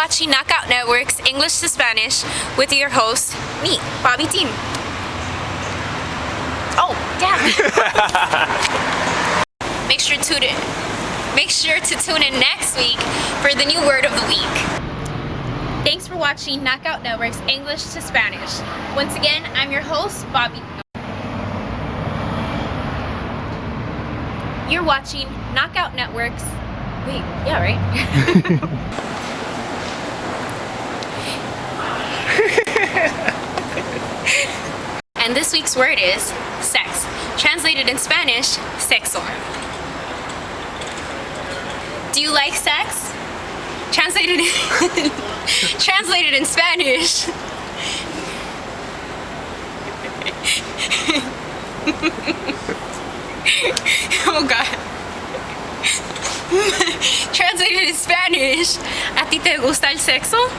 watching Knockout Network's English to Spanish with your host, me, BOBBi DEAN. Oh, damn. Make sure to tune in next week for the new word of the week. Thanks for watching Knockout Network's English to Spanish. Once again, I'm your host, BOBBi. You're watching Knockout Network's... Wait, yeah, right? And this week's word is sex. Translated in Spanish, sexo. Do you like sex? Translated in Spanish. Oh God. Translated in Spanish, ¿a ti te gusta el sexo?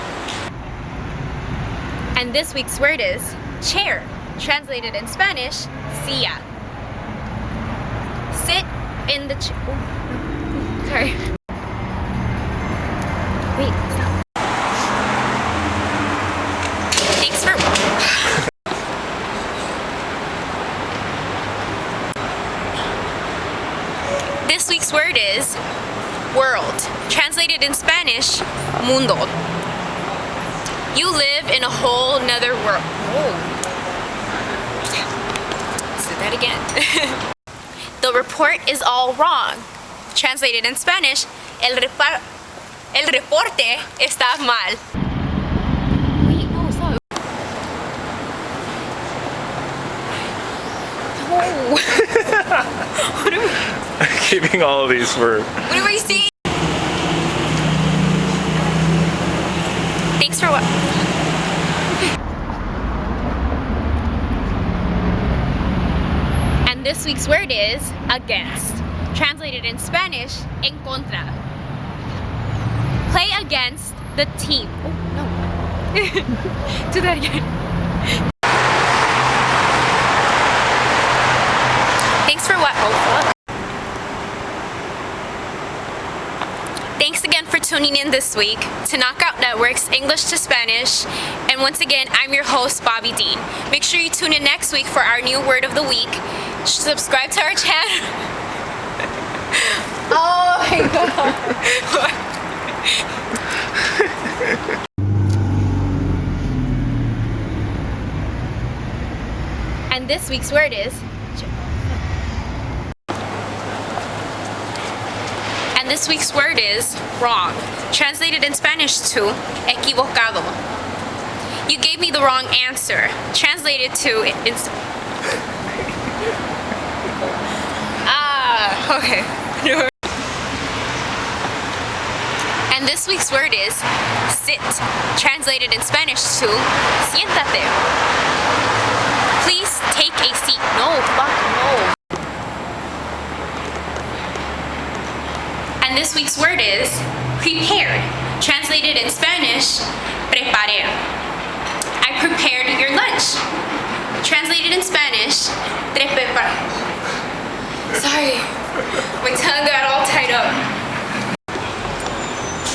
And this week's word is chair. Translated in Spanish, silla. Sit in the chair. Oh, sorry. Wait, stop. Thanks for... This week's word is world. Translated in Spanish, mundo. You live in a whole nother world. Oh. Let's do that again. The report is all wrong. Translated in Spanish, el reporte está mal. Wait, no, stop. No. What are we... I'm keeping all of these for... What do I see? Thanks for what? And this week's word is against. Translated in Spanish, en contra. Play against the team. Oh, no. Do that again. Thanks for what? Oh, fuck. Thanks again for tuning in this week to Knockout Network's English to Spanish. And once again, I'm your host, BOBBi DEAN. Make sure you tune in next week for our new word of the week. Subscribe to our channel. Oh my God. And this week's word is... And this week's word is wrong. Translated in Spanish to equivocado. You gave me the wrong answer. Translated to... okay. And this week's word is sit. Translated in Spanish to siéntate. Please take a seat. No, fuck no. And this week's word is prepared. Translated in Spanish, preparé. I prepared your lunch. Translated in Spanish, te preparé. Sorry, my tongue got all tied up.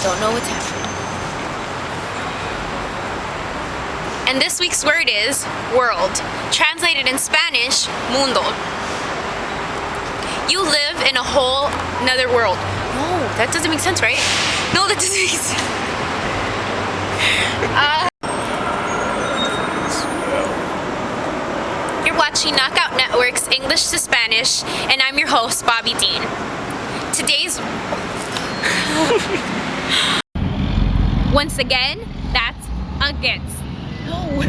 Don't know what's happening. And this week's word is world. Translated in Spanish, mundo. You live in a whole another world. No, that doesn't make sense, right? No, that doesn't make sense. You're watching Knockout Network's English to Spanish, and I'm your host, BOBBi DEAN. Today's... Once again, that's against. No.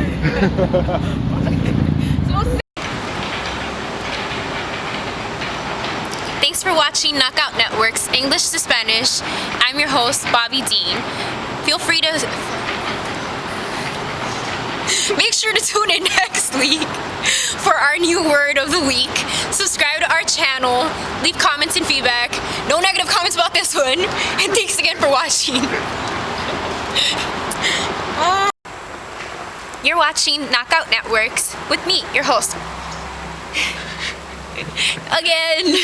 Thanks for watching Knockout Network's English to Spanish. I'm your host, BOBBi DEAN. Feel free to... Make sure to tune in next week for our new word of the week. Subscribe to our channel. Leave comments and feedback. No negative comments about this one. And thanks again for watching. You're watching Knockout Networks with me, your host. Again.